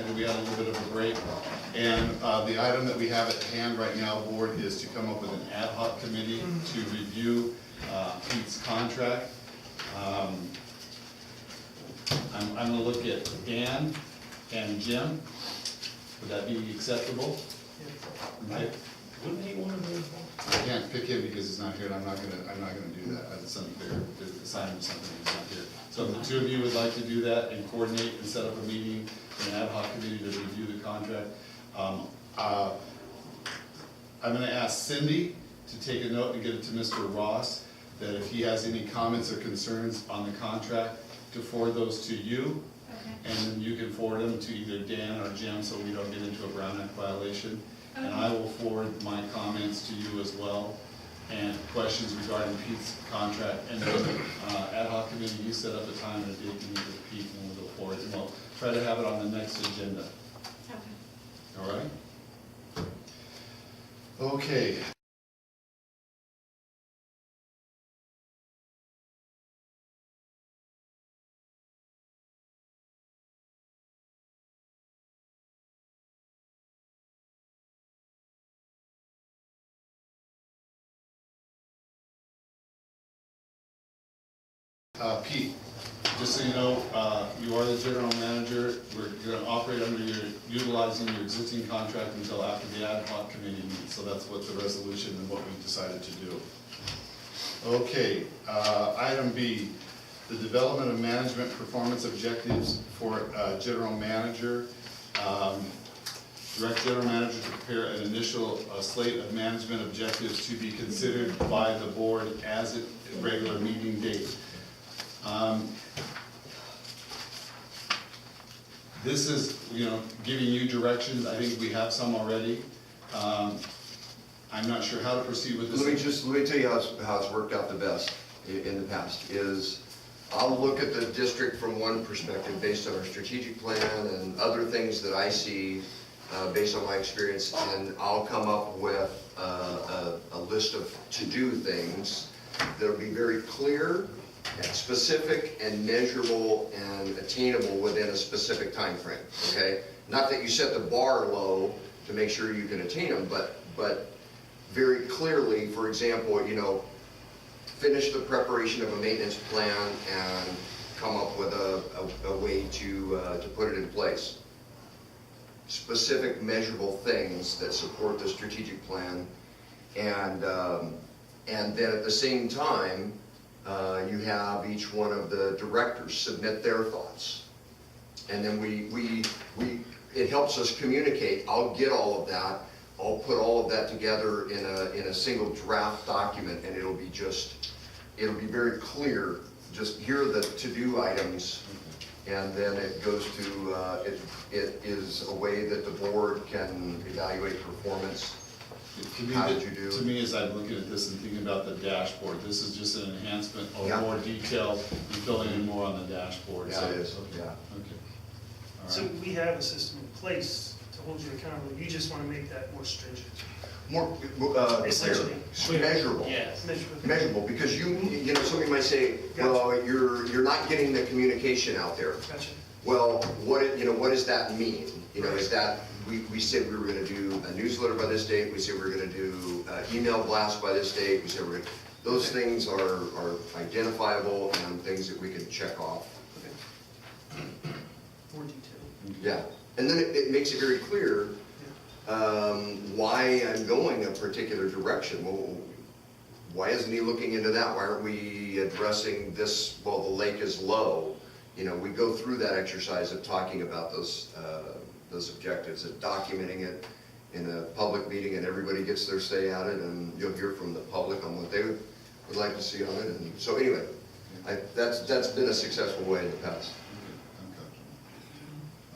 I know we had a little bit of a break. And the item that we have at hand right now, board, is to come up with an ad hoc committee to review Pete's contract. I'm going to look at Dan and Jim. Would that be acceptable? Okay. Wouldn't he want to do I can't pick him because he's not here, and I'm not gonna do that. That's unfair to assign him something he's not here. So if the two of you would like to do that and coordinate and set up a meeting, an ad hoc committee to review the contract, I'm gonna ask Cindy to take a note and get it to Mr. Ross, that if he has any comments or concerns on the contract, to forward those to you. Okay. And then you can forward them to either Dan or Jim, so we don't get into a Brown Act violation. And I will forward my comments to you as well, and questions regarding Pete's contract. And then ad hoc committee, you set up a time and a date to meet with Pete, and we'll go forward. And we'll try to have it on the next agenda. Okay. All right? Okay. Pete, just so you know, you are the general manager. We're going to operate under utilizing your existing contract until after the ad hoc committee meets. So that's what the resolution and what we decided to do. Okay, item B, the development of management performance objectives for general manager. Direct general manager to prepare an initial slate of management objectives to be considered by the board as a regular meeting date. This is, giving you directions. I think we have some already. I'm not sure how to proceed with this. Let me tell you how it's worked out the best in the past. Is I'll look at the district from one perspective based on our strategic plan and other things that I see based on my experience, and I'll come up with a list of to-do things that'll be very clear and specific and measurable and attainable within a specific time frame. Okay, not that you set the bar low to make sure you can attain them, but very clearly, for example, finish the preparation of a maintenance plan and come up with a way to put it in place. Specific, measurable things that support the strategic plan, and then at the same time, you have each one of the directors submit their thoughts, and then it helps us communicate. I'll get all of that. I'll put all of that together in a single draft document, and it'll be very clear. Just here are the to-do items, and then it goes to it is a way that the board can evaluate performance. How did you do? To me, as I'm looking at this and thinking about the dashboard, this is just an enhancement or more detail and filling in more on the dashboard. Yeah, so, it is. Okay. Yeah. Okay. All right. So we have a system in place to hold you accountable. You just want to make that more stringent. More Essentially. measurable. Yes. Measurable, because somebody might say, well, you're not getting the communication out there. Gotcha. Well, what does that mean? Is that we said we were going to do a newsletter by this date. We said we were going to do email blast by this date. We said those things are identifiable and things that we can check off. Okay. More detailed. Yeah, and then it makes it very clear why I'm going a particular direction. Well, why isn't he looking into that? Why aren't we addressing this? Well, the lake is low. We go through that exercise of talking about those objectives and documenting it in a public meeting, and everybody gets their say at it, and you'll hear from the public on what they would like to see on it. And so anyway, that's been a successful way in the past.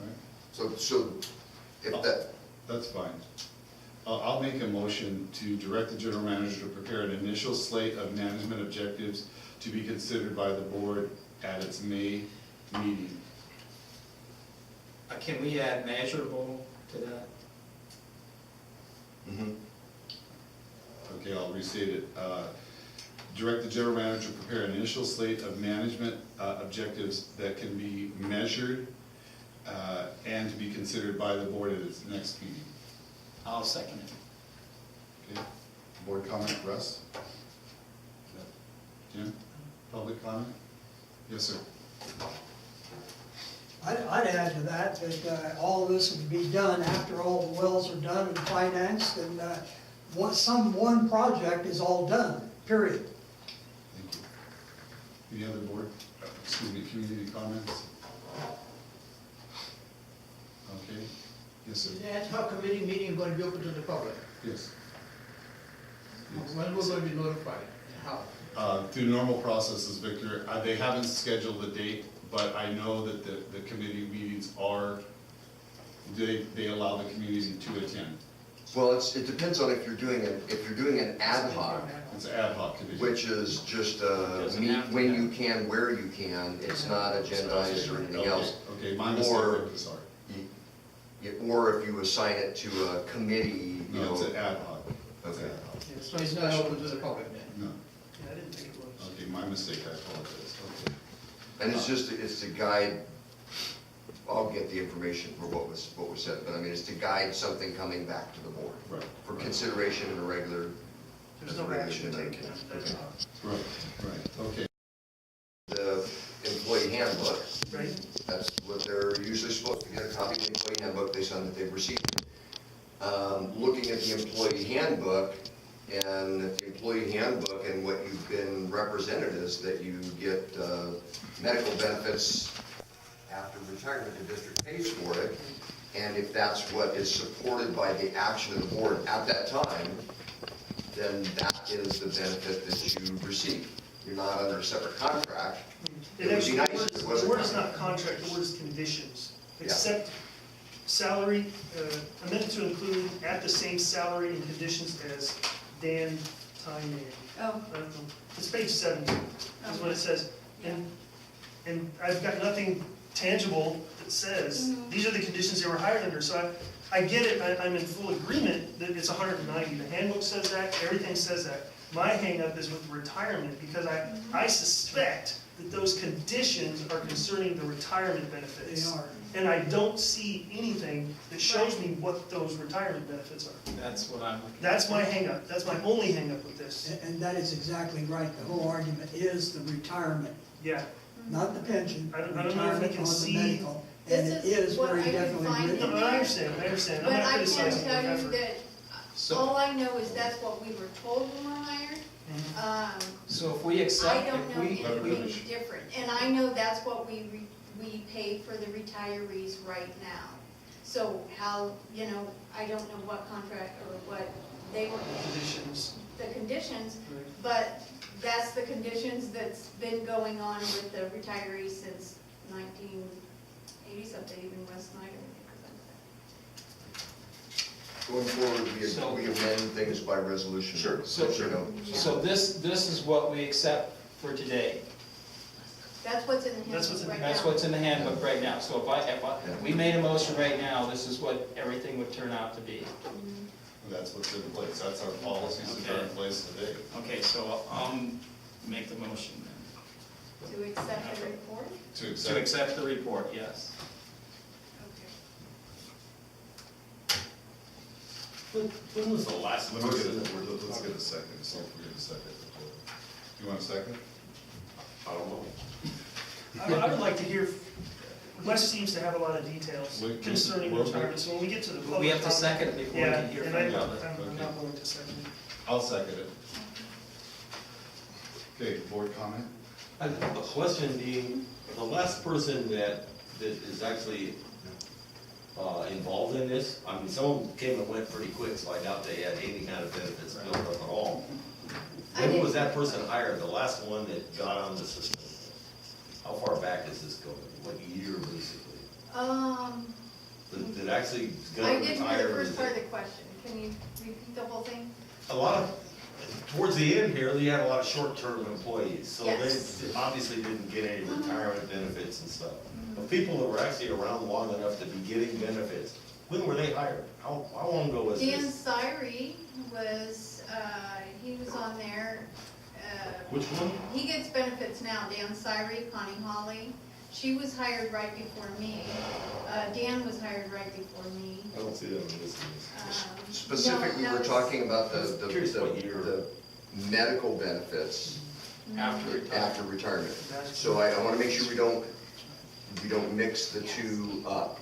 Okay. All right. So if that. That's fine. I'll make a motion to direct the general manager to prepare an initial slate of management objectives to be considered by the board at its May meeting. Can we add measurable to that? Mm-hmm. Okay, I'll restate it. Direct the general manager to prepare an initial slate of management objectives that can be measured and to be considered by the board at its next meeting. I'll second it. Okay, board comment, Russ? Jim, public comment? Yes, sir. I'd add to that, all of this would be done after all the wells are done and financed, and one project is all done, period. Thank you. Any other board, community comments? Okay, yes, sir. The ad hoc committee meeting is going to be open to the public. Yes. When we're going to be notified, how? Through normal processes, Victor. They haven't scheduled a date, but I know that the committee meetings are, they allow the community to attend. Well, it depends on if you're doing an ad hoc, It's an ad hoc committee. which is just Doesn't meet have to when have- you can, where you can. It's not agendized or anything else. Okay, my mistake, Or- Victor, sorry. Or if you assign it to a committee, you No, it's know. an ad hoc. It's Okay. ad hoc. So it's not open to the public then? No, Yeah, I didn't think it was. okay, my mistake, I apologize. Okay. And it's to guide, I'll get the information for what was said, but I mean, it's to guide something coming back to the board Right. for consideration in a regular. There's no action taken. That's all. Right, right, okay. The employee handbook, Right? that's what they're usually supposed to get, a copy of the employee handbook based on that they've received. Looking at the employee handbook, and at the employee handbook and what you've been represented is that you get medical benefits after retirement, the district pays for it, and if that's what is supported by the action of the board at that time, then that is the benefit that you receive. You're not under a separate contract. It would be actually, nice if it was a the word is contract. not contract, the word is conditions. Yeah. Except salary, amended to include at the same salary and conditions as Dan Tynan. Oh, I don't know. It's page 70, is what it says. And I've got nothing tangible that says, these are the conditions they were hired under. So I get it, I'm in full agreement that it's 190. The handbook says that, everything says that. My hangup is with retirement, because I suspect that those conditions are concerning the retirement benefits. They are. And I don't see anything that shows me what those retirement benefits are. That's what I'm looking. That's my hangup, that's my only hangup with this. And that is exactly right. The whole argument is the retirement, Yeah, not the pension. I don't know if we retirement can on the see- medical. And This it is is what very I could definitely find written. no, I understand, I'm but not I can criticizing the tell you effort. that, So, all I know is that's what we were told when we were hired. so if we I accept, don't if know we, anything different, and I know that's what we pay for the retirees right now. So how, I don't know what contract or what they were, Conditions. the conditions, Right. but that's the conditions that's been going on with the retirees since 1980 something, even Wes Snyder. Going forward, So- we amend things by resolution. Sure. So- You know, so this is what we accept for today. That's what's in the That's what's handbook in- right now. That's what's in the handbook right now. So if we made a motion right now, this is what everything would turn out to be. That's what's in place, that's our policies that are in place today. Okay, so I'll make the motion then. To accept the report? To To accept, accept the report, yes. When was the last let's get person? a second, see if we get a second. You want a second? I don't know. I would like to hear, Wes seems to have a lot of details We- concerning we'll- retirement, so when we get to the public. We have to comment- second it before we Yeah, can hear and from I'm the other. not willing to second it. I'll second it. Okay, board comment? I have a question being, the last person that is actually involved in this, I mean, some of them came and went pretty quick, so I doubt they had any kind of benefits built up at all. When was that person hired, the last one that got on the system? How far back is this going? What year, basically? That actually I gonna didn't hear retire? the or is first part of it- the question. Can you repeat the whole thing? A lot of, towards the end here, you had a lot of short-term employees, so Yes. they obviously didn't get any retirement benefits and stuff. But people that were actually around long enough to be getting benefits, when were they hired? How long ago was Dan this? Syrie was, he was on there. Which one? He gets benefits now, Dan Syrie, Connie Holly. She was hired right before me. Dan was hired right before me. I don't see that on this list. Specifically, No, we're that was- talking about Curious what year. the medical benefits After retirement. after retirement. So I wanna make sure we don't mix the two up.